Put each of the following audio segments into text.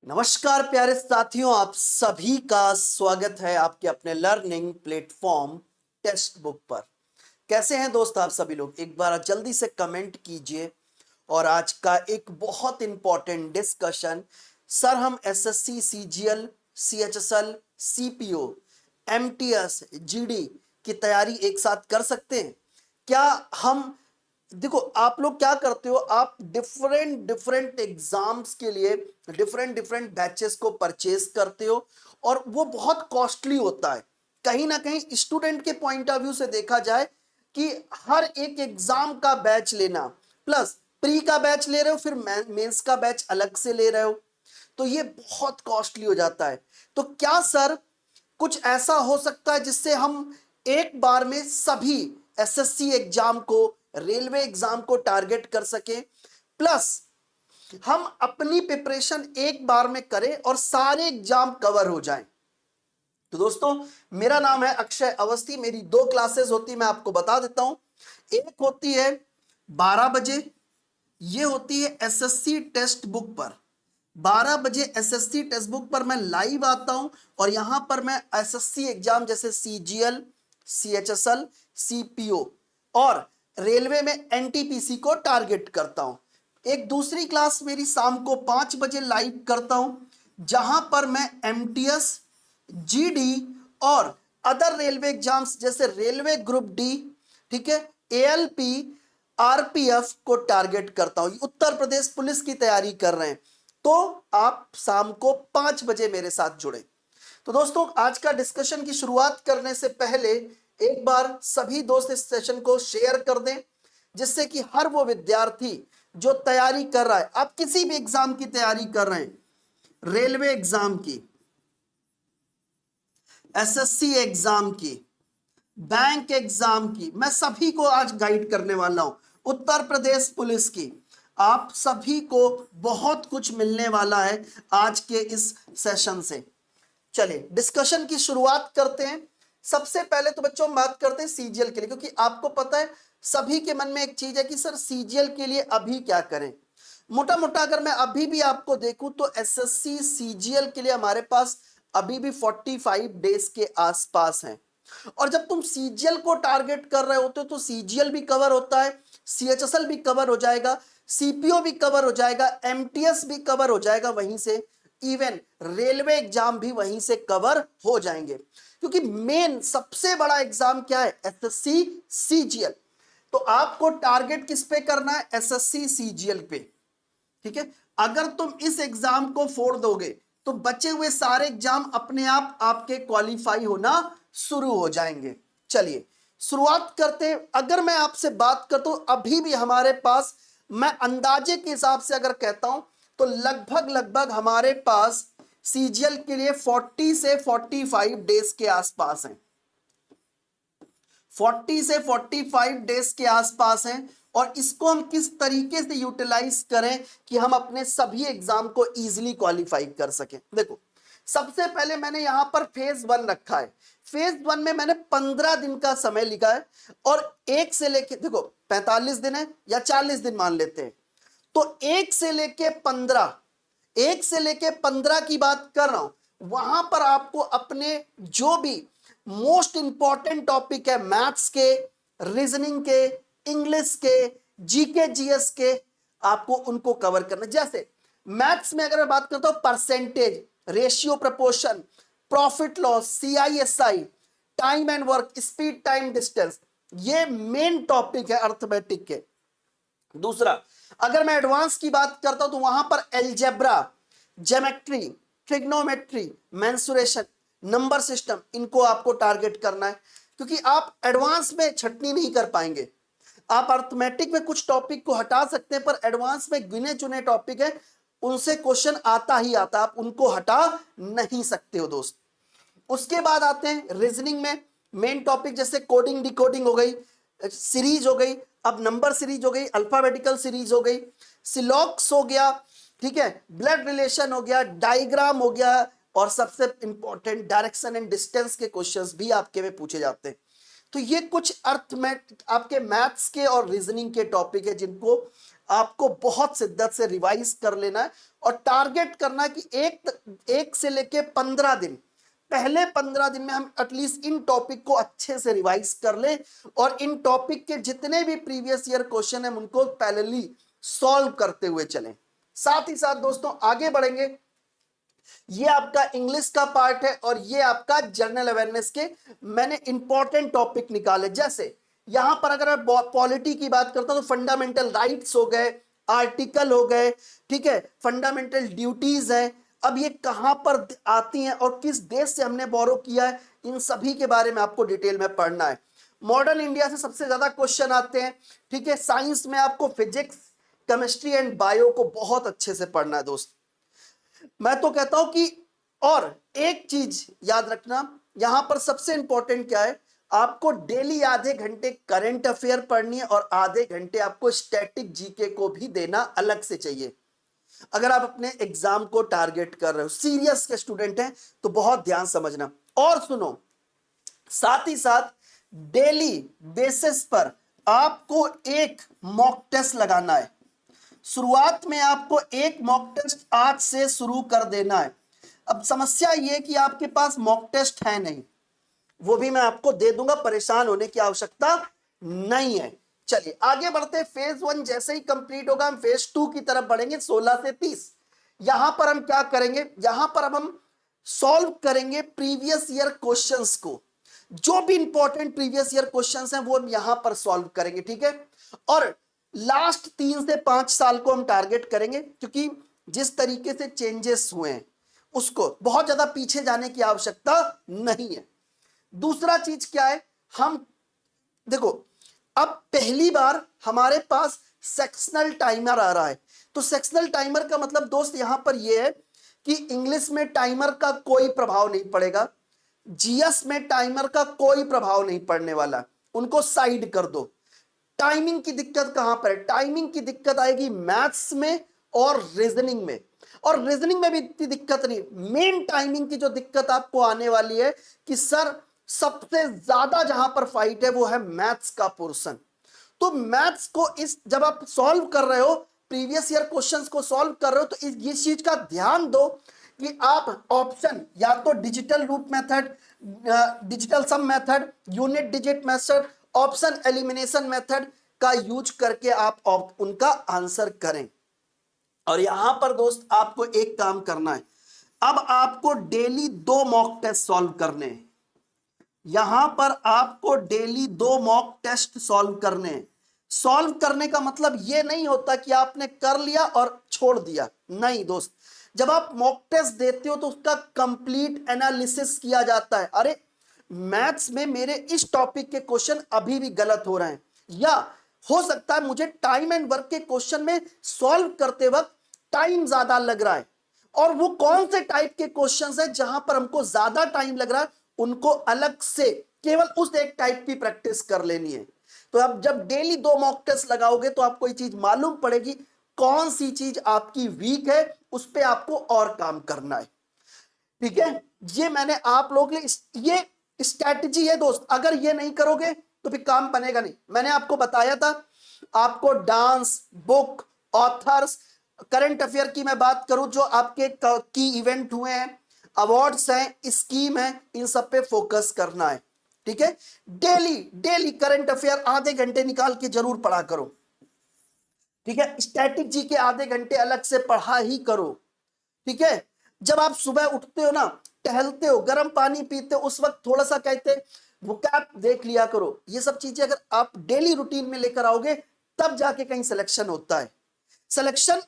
नमस्कार प्यारे साथियों, आप सभी का स्वागत है आपके अपने लर्निंग प्लेटफॉर्म टेक्स्ट बुक पर। कैसे हैं दोस्त आप सभी लोग? एक बार जल्दी से कमेंट कीजिए। और आज का एक बहुत इंपॉर्टेंट डिस्कशन, सर हम SSC, CGL, CHSL, CPO, MTS, GD की तैयारी एक साथ कर सकते हैं क्या? हम देखो, आप लोग क्या करते हो, आप डिफरेंट डिफरेंट एग्जाम्स के लिए डिफरेंट डिफरेंट बैचेस को परचेज करते हो और वो बहुत कॉस्टली होता है। कहीं ना कहीं स्टूडेंट के पॉइंट ऑफ व्यू से देखा जाए कि हर एक एग्जाम का बैच लेना, प्लस प्री का बैच ले रहे हो, फिर मेंस का बैच अलग से ले रहे हो, तो ये बहुत कॉस्टली हो जाता है। तो क्या सर कुछ ऐसा हो सकता है जिससे हम एक बार में सभी एसएससी एग्जाम को, रेलवे एग्जाम को टारगेट कर सके, प्लस हम अपनी प्रिपरेशन एक बार में करें और सारे एग्जाम कवर हो जाएं? तो दोस्तों, मेरा नाम है अक्षय अवस्थी। मेरी दो क्लासेस होती है, मैं आपको बता देता हूं। एक होती है 12 बजे, ये होती है एसएससी टेक्स्ट बुक पर। 12 बजे एसएससी टेक्स्ट बुक पर मैं लाइव आता हूं और यहां पर मैं एसएससी एग्जाम जैसे सीजीएल, सीएचएसएल, सीपीओ और रेलवे में एनटीपीसी को टारगेट करता हूं। एक दूसरी क्लास मेरी शाम को 5 बजे लाइव करता हूं, जहां पर मैं एमटीएस, जीडी और अदर रेलवे एग्जाम्स जैसे रेलवे ग्रुप डी, ठीक है, एएलपी, आरपीएफ को टारगेट करता हूं। उत्तर प्रदेश पुलिस की तैयारी कर रहे हैं तो आप शाम को 5 बजे मेरे साथ जुड़े। तो दोस्तों, आज का डिस्कशन की शुरुआत करने से पहले एक बार सभी दोस्त इस सेशन को शेयर कर दें, जिससे कि हर वो विद्यार्थी जो तैयारी कर रहा है, आप किसी भी एग्जाम की तैयारी कर रहे हैं, रेलवे एग्जाम की, एसएससी एग्जाम की, बैंक एग्जाम की, मैं सभी को आज गाइड करने वाला हूं, उत्तर प्रदेश पुलिस की, आप सभी को बहुत कुछ मिलने वाला है आज के इस सेशन से। चलिए डिस्कशन की शुरुआत करते हैं। सबसे पहले तो बच्चों बात करते हैं सीजीएल के लिए, क्योंकि आपको पता है सभी के मन में एक चीज है कि सर सीजीएल के लिए अभी क्या करें। मोटा मोटा अगर मैं अभी भी आपको देखूं तो एसएससी सीजीएल के लिए हमारे पास अभी भी 45 डेज के आसपास हैं। और जब तुम सीजीएल को टारगेट कर रहे होते हो तो सीजीएल भी कवर होता है, सीएचएसएल भी कवर हो जाएगा, सीपीओ भी कवर हो जाएगा, एमटीएस भी कवर हो जाएगा वहीं से, इवन रेलवे एग्जाम भी वहीं से कवर हो जाएंगे। क्योंकि मेन सबसे बड़ा एग्जाम क्या है? SSC CGL. तो आपको टारगेट किस पे करना है? एसएससी सीजीएल पे। ठीक है, अगर तुम इस एग्जाम को फोड़ दोगे तो बचे हुए सारे एग्जाम अपने आप आपके क्वालिफाई होना शुरू हो जाएंगे। चलिए शुरुआत करते हैं। अगर मैं आपसे बात करता हूं अभी भी हमारे पास, मैं अंदाजे के हिसाब से अगर कहता हूं तो लगभग लगभग हमारे पास सीजीएल के लिए 40 से 45 डेज के आसपास हैं। 40 से 45 डेज के आसपास हैं। और इसको हम किस तरीके से यूटिलाइज करें कि हम अपने सभी एग्जाम को इजीली क्वालिफाई कर सकें? देखो, सबसे पहले मैंने यहां पर फेज 1 रखा है। फेज 1 में मैंने 15 दिन का समय लिखा है और एक से लेके, देखो 45 दिन है या 40 दिन मान लेते हैं, तो एक से लेके 15, एक से लेके 15 की बात कर रहा हूं। वहां पर आपको अपने जो भी मोस्ट इंपॉर्टेंट टॉपिक है, मैथ्स के, रीजनिंग के, इंग्लिश के, जीके जीएस के, आपको उनको कवर करना। जैसे मैथ्स में अगर मैं बात करता हूं, percentage, ratio, proportion, profit loss, CI SI, time and work, speed time distance, ये मेन टॉपिक है अर्थमेटिक के। दूसरा, अगर मैं एडवांस की बात करता हूं तो वहां पर algebra, geometry, trigonometry, mensuration, number system, इनको आपको टारगेट करना है। क्योंकि आप एडवांस में छटनी नहीं कर पाएंगे। आप अर्थमेटिक में कुछ टॉपिक को हटा सकते हैं, पर एडवांस में गिने चुने टॉपिक है, उनसे क्वेश्चन आता ही आता, आप उनको हटा नहीं सकते हो दोस्त। उसके बाद आते हैं रीजनिंग में मेन टॉपिक, जैसे कोडिंग, डिकोडिंग हो गई, सीरीज हो गई, अब नंबर सीरीज हो गई, अल्फाबेटिकल सीरीज हो गई, सिलॉक्स हो गया, ठीक है, ब्लड रिलेशन हो गया, डायग्राम हो गया, और सबसे इंपॉर्टेंट डायरेक्शन एंड डिस्टेंस के क्वेश्चंस भी आपके में पूछे जाते हैं। तो ये कुछ अर्थ में आपके मैथ्स के और रीजनिंग के टॉपिक है जिनको आपको बहुत शिद्दत से रिवाइज कर लेना है और टारगेट करना है कि एक से लेके 15 दिन, पहले 15 दिन में हम एटलीस्ट इन टॉपिक को अच्छे से रिवाइज कर ले और इन टॉपिक के जितने भी प्रीवियस ईयर क्वेश्चन है उनको पैरेलली सॉल्व करते हुए चलें। साथ ही साथ दोस्तों आगे बढ़ेंगे, ये आपका इंग्लिश का पार्ट है और ये आपका जनरल अवेयरनेस के मैंने इंपॉर्टेंट टॉपिक निकाले। जैसे यहां पर अगर पॉलिटी की बात करता हूं तो फंडामेंटल राइट्स हो गए, आर्टिकल हो गए, ठीक है, फंडामेंटल ड्यूटीज है। अब ये कहां पर आती हैं और किस देश से हमने बोरो किया है, इन सभी के बारे में आपको डिटेल में पढ़ना है। मॉडर्न इंडिया से सबसे ज्यादा क्वेश्चन आते हैं, ठीक है। साइंस में आपको फिजिक्स, केमिस्ट्री एंड बायो को बहुत अच्छे से पढ़ना है दोस्त। मैं तो कहता हूं कि और एक चीज याद रखना, यहां पर सबसे इंपॉर्टेंट क्या है, आपको डेली आधे घंटे करंट अफेयर पढ़नी है और आधे घंटे आपको स्टैटिक जीके को भी देना अलग से चाहिए। अगर आप अपने एग्जाम को टारगेट कर रहे हो, सीरियस के स्टूडेंट हैं तो बहुत ध्यान समझना। और सुनो, साथ ही साथ डेली बेसिस पर आपको एक मॉक टेस्ट लगाना है। शुरुआत में आपको एक मॉक टेस्ट आज से शुरू कर देना है। अब समस्या यह कि आपके पास मॉक टेस्ट है नहीं, वो भी मैं आपको दे दूंगा, परेशान होने की आवश्यकता नहीं है। चलिए आगे बढ़ते, फेज 1 जैसे ही कंप्लीट होगा हम फेज 2 की तरफ बढ़ेंगे 16 से 30। यहां पर हम क्या करेंगे, यहां पर अब हम सॉल्व करेंगे प्रीवियस ईयर क्वेश्चंस को, जो भी इंपॉर्टेंट प्रीवियस ईयर क्वेश्चंस हैं वो हम यहां पर सॉल्व करेंगे, ठीक है। और लास्ट 3 से 5 साल को हम टारगेट करेंगे, क्योंकि जिस तरीके से चेंजेस हुए हैं उसको बहुत ज्यादा पीछे जाने की आवश्यकता नहीं है। दूसरा चीज क्या है, हम देखो अब पहली बार हमारे पास सेक्शनल टाइमर आ रहा है। तो सेक्शनल टाइमर का मतलब दोस्त यहां पर यह है कि इंग्लिश में टाइमर का कोई प्रभाव नहीं पड़ेगा, जीएस में टाइमर का कोई प्रभाव नहीं पड़ने वाला, उनको साइड कर दो। टाइमिंग की दिक्कत कहां पर है, टाइमिंग की दिक्कत आएगी मैथ्स में और रीजनिंग में, और रीजनिंग में भी इतनी दिक्कत नहीं। मेन टाइमिंग की जो दिक्कत आपको आने वाली है कि सर सबसे ज्यादा जहां पर फाइट है वो है मैथ्स का पोर्शन। तो मैथ्स को इस जब आप सॉल्व कर रहे हो, प्रीवियस ईयर क्वेश्चंस को सॉल्व कर रहे हो, तो इस चीज का ध्यान दो कि आप ऑप्शन या तो digital root method, digital sum method, unit digit method, option elimination method का यूज करके आप उनका आंसर करें। और यहां पर दोस्त आपको एक काम करना है, अब आपको डेली 2 मॉक टेस्ट सॉल्व करने हैं। यहां पर आपको डेली 2 मॉक टेस्ट सॉल्व करने हैं। सॉल्व करने का मतलब यह नहीं होता कि आपने कर लिया और छोड़ दिया, नहीं दोस्त। जब आप मॉक टेस्ट देते हो तो उसका कंप्लीट एनालिसिस किया जाता है। अरे मैथ्स में मेरे इस टॉपिक के क्वेश्चन अभी भी गलत हो रहे हैं, या हो सकता है मुझे टाइम एंड वर्क के क्वेश्चन में सॉल्व करते वक्त टाइम ज्यादा लग रहा है, और वो कौन से टाइप के क्वेश्चंस हैं जहां पर हमको ज्यादा टाइम लग रहा है, उनको अलग से केवल उस एक टाइप की प्रैक्टिस कर लेनी है। तो अब जब डेली 2 मॉक टेस्ट लगाओगे तो आपको ये चीज मालूम पड़ेगी कौन सी चीज आपकी वीक है, उस पर आपको और काम करना है, ठीक है। ये मैंने आप लोगों के लिए ये स्ट्रैटेजी है दोस्त, अगर ये नहीं करोगे तो फिर काम बनेगा नहीं। मैंने आपको बताया था, आपको dance, book, authors, current affair की मैं बात करूं जो आपके की इवेंट हुए हैं, अवार्ड्स हैं, स्कीम है, इन सब पे फोकस करना है, ठीक है। डेली डेली करंट अफेयर आधे घंटे निकाल के जरूर पढ़ा करो, ठीक है। स्टैटिक जी के आधे घंटे अलग से पढ़ा ही करो, ठीक है। जब आप सुबह उठते हो ना, टहलते हो, गर्म पानी पीते हो, उस वक्त थोड़ा सा कहते वोकैब देख लिया करो। ये सब चीजें अगर आप डेली रूटीन में लेकर आओगे तब जाके कहीं सिलेक्शन होता है। सिलेक्शन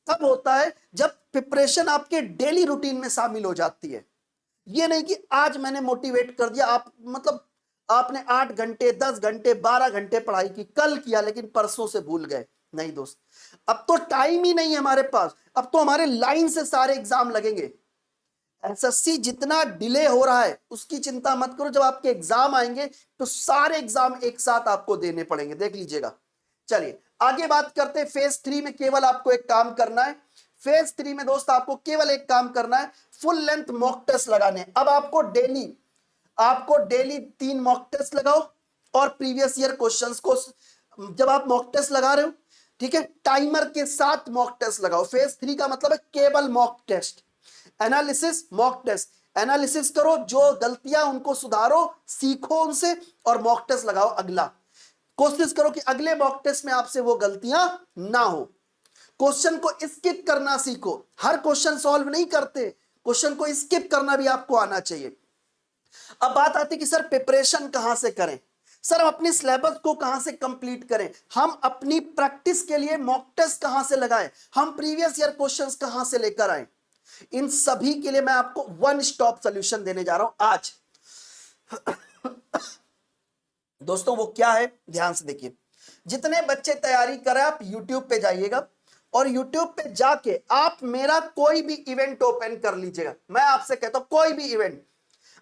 तब होता है जब प्रिपरेशन आपके डेली रूटीन में शामिल हो जाती है। ये नहीं कि आज मैंने मोटिवेट कर दिया, आप मतलब आपने 8 घंटे, 10 घंटे, 12 घंटे पढ़ाई की, कल किया लेकिन परसों से भूल गए। नहीं दोस्त, अब तो टाइम ही नहीं है हमारे पास, अब तो हमारे लाइन से सारे एग्जाम लगेंगे। एसएससी जितना डिले हो रहा है उसकी चिंता मत करो, जब आपके एग्जाम आएंगे तो सारे एग्जाम एक साथ आपको देने पड़ेंगे, देख लीजिएगा। चलिए आगे बात करते हैं। फेज 3 में केवल आपको एक काम करना है, फेज 3 में दोस्त आपको केवल एक काम करना है, फुल लेंथ मॉक टेस्ट लगाने। अब आपको डेली 3 मॉक टेस्ट लगाओ, और प्रीवियस ईयर क्वेश्चंस को जब आप मॉक टेस्ट लगा रहे हो ठीक है, टाइमर के साथ मॉक टेस्ट लगाओ। फेज 3 का मतलब है केवल mock test. Analysis, mock test, analysis करो, जो गलतियां उनको सुधारो, सीखो उनसे, और मॉक टेस्ट लगाओ। अगला कोशिश करो कि अगले मॉक टेस्ट में आपसे वो गलतियां ना हो। क्वेश्चन को स्किप करना सीखो, हर क्वेश्चन सॉल्व नहीं करते, क्वेश्चन को स्किप करना भी आपको आना चाहिए। अब बात आती है कि सर प्रिपरेशन कहां से करें, सर हम अपनी सिलेबस को कहां से कंप्लीट करें, हम अपनी प्रैक्टिस के लिए मॉक टेस्ट कहां से लगाएं, हम प्रीवियस ईयर क्वेश्चंस कहां से लेकर आए। इन सभी के लिए मैं आपको वन स्टॉप सॉल्यूशन देने जा रहा हूं आज। दोस्तों वो क्या है, ध्यान से देखिए। जितने बच्चे तैयारी कर रहे हैं आप YouTube पे जाइएगा, और YouTube पे जाके आप मेरा कोई भी इवेंट ओपन कर लीजिएगा। मैं आपसे कहता हूं कोई भी इवेंट,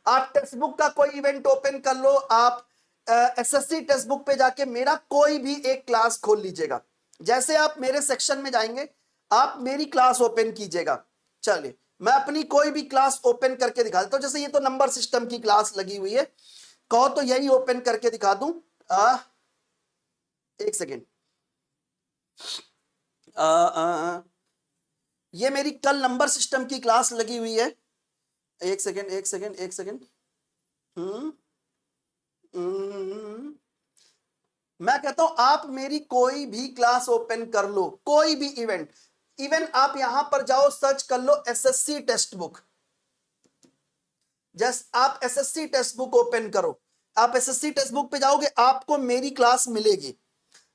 आप टेक्स्ट बुक का कोई इवेंट ओपन कर लो, आप एसएससी टेक्स्ट बुक पे जाके मेरा कोई भी एक क्लास खोल लीजिएगा। जैसे आप मेरे सेक्शन में जाएंगे, आप मेरी क्लास ओपन कीजिएगा। चलिए मैं अपनी कोई भी क्लास ओपन करके दिखा देता हूं। जैसे ये तो नंबर सिस्टम की क्लास लगी हुई है, कहो तो यही ओपन करके दिखा दूं। एक सेकेंड, ये मेरी कल नंबर सिस्टम की क्लास लगी हुई है। एक सेकेंड एक सेकेंड एक सेकेंड। मैं कहता हूं आप मेरी कोई भी क्लास ओपन कर लो, कोई भी इवेंट, इवन आप यहां पर जाओ सर्च कर लो एसएससी टेक्स्ट बुक। जस्ट आप एसएससी टेक्स्ट बुक ओपन करो, आप एसएससी टेक्स्ट बुक पे जाओगे, आपको मेरी क्लास मिलेगी।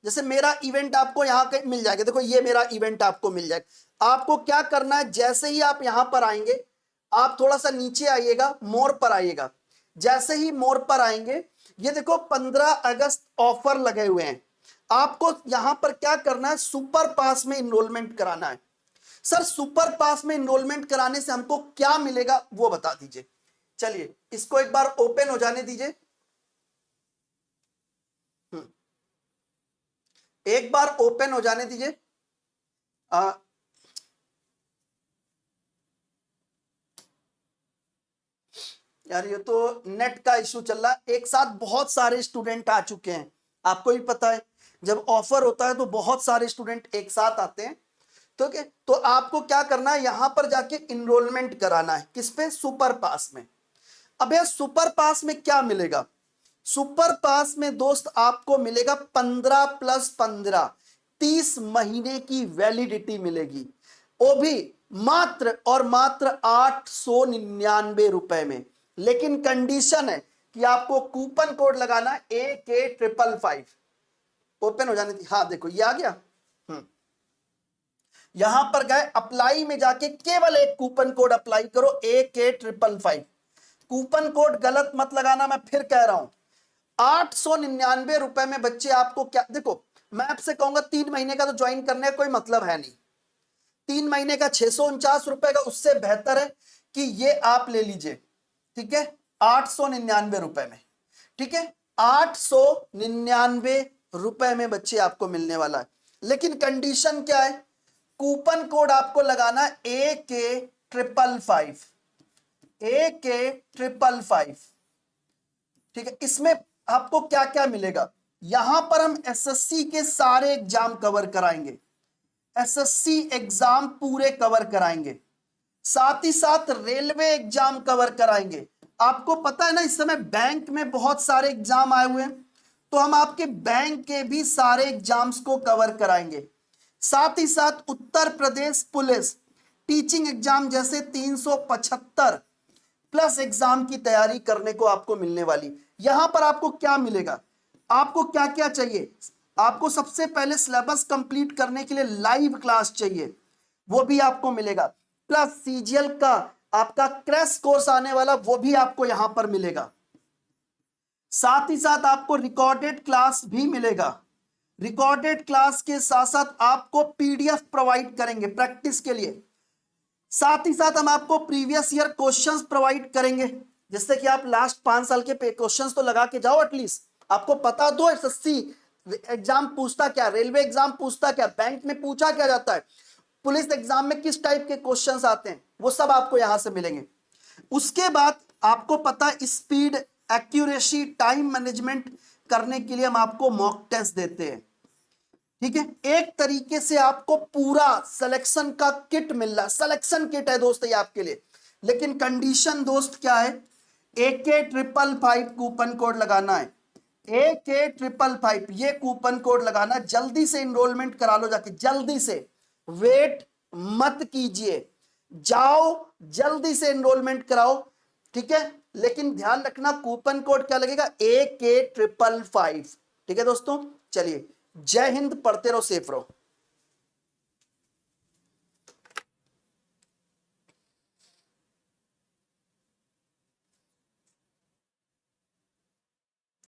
जैसे मेरा इवेंट आपको यहां पे मिल जाएगा, देखो ये मेरा इवेंट आपको मिल जाएगा। आपको क्या करना है, जैसे ही आप यहां पर आएंगे, आप थोड़ा सा नीचे आइएगा, मोर पर आइएगा। जैसे ही मोर पर आएंगे, ये देखो 15 अगस्त ऑफर लगे हुए हैं। आपको यहां पर क्या करना है, सुपर पास में इनरोलमेंट कराना है। सर सुपर पास में इनरोलमेंट कराने से हमको क्या मिलेगा वो बता दीजिए। चलिए इसको एक बार ओपन हो जाने दीजिए, एक बार ओपन हो जाने दीजिए। यार ये तो नेट का इशू चल रहा है, एक साथ बहुत सारे स्टूडेंट आ चुके हैं। आपको भी पता है जब ऑफर होता है तो बहुत सारे स्टूडेंट एक साथ आते हैं। ठीक है, तो आपको क्या करना है, यहां पर जाके इनरोलमेंट कराना है। किस पे, सुपर पास में। अब यार सुपर पास में क्या मिलेगा, सुपर पास में दोस्त आपको मिलेगा 15 + 15, 30 महीने की वैलिडिटी मिलेगी, वो भी मात्र और मात्र 899 में। लेकिन कंडीशन है कि आपको कूपन कोड लगाना AK555। ओपन हो जाने थी, हाँ देखो ये आ गया। यहां पर गए अप्लाई में जाके केवल एक कूपन कोड अप्लाई करो, AK555। कूपन कोड गलत मत लगाना, मैं फिर कह रहा हूं। 899 में बच्चे आपको क्या, देखो मैं आपसे कहूंगा 3 महीने का तो ज्वाइन करने का कोई मतलब है नहीं। 3 महीने का 649 रुपए का, उससे बेहतर है कि ये आप ले लीजिए। ठीक है, 899 में। ठीक है, 899 में बच्चे आपको मिलने वाला है। लेकिन कंडीशन क्या है, कूपन कोड आपको लगाना AK555, AK555। ठीक है, इसमें आपको क्या क्या मिलेगा, यहां पर हम एसएससी के सारे एग्जाम कवर कराएंगे, एसएससी एग्जाम पूरे कवर कराएंगे, साथ ही साथ रेलवे एग्जाम कवर कराएंगे। आपको पता है ना इस समय बैंक में बहुत सारे एग्जाम आए हुए हैं, तो हम आपके बैंक के भी सारे एग्जाम्स को कवर कराएंगे। साथ ही साथ Uttar Pradesh police teaching exam जैसे 375 प्लस एग्जाम की तैयारी करने को आपको मिलने वाली। यहां पर आपको क्या मिलेगा, आपको क्या क्या चाहिए, आपको सबसे पहले सिलेबस कंप्लीट करने के लिए लाइव क्लास चाहिए, वो भी आपको मिलेगा। प्लस सीजीएल का आपका क्रैश कोर्स आने वाला, वो भी आपको यहां पर मिलेगा। साथ ही साथ आपको रिकॉर्डेड क्लास भी मिलेगा। रिकॉर्डेड क्लास के साथ साथ आपको पीडीएफ प्रोवाइड करेंगे प्रैक्टिस के लिए। साथ ही साथ हम आपको प्रीवियस ईयर क्वेश्चंस प्रोवाइड करेंगे, जिससे कि आप लास्ट 5 साल के क्वेश्चंस तो लगा के जाओ एटलीस्ट। आपको पता दो एसएससी एग्जाम पूछता क्या, रेलवे एग्जाम पूछता क्या, बैंक में पूछा क्या जाता है, पुलिस एग्जाम में किस टाइप के क्वेश्चंस आते हैं, वो सब आपको यहां से मिलेंगे। उसके बाद आपको पता है स्पीड, एक्यूरेसी, टाइम मैनेजमेंट करने के लिए हम आपको मॉक टेस्ट देते हैं। ठीक है, एक तरीके से आपको पूरा सिलेक्शन का किट मिल रहा है, सिलेक्शन किट है दोस्त ये आपके लिए। लेकिन कंडीशन दोस्त क्या है, AK555 कूपन कोड लगाना है, AK555 ये कूपन कोड लगाना, जल्दी से इनरोलमेंट करा लो जाके, जल्दी से, वेट मत कीजिए, जाओ जल्दी से इनरोलमेंट कराओ, ठीक है। लेकिन ध्यान रखना कूपन कोड क्या लगेगा, AK555। ठीक है दोस्तों, चलिए, जय हिंद, पढ़ते रहो, सेफ रहो।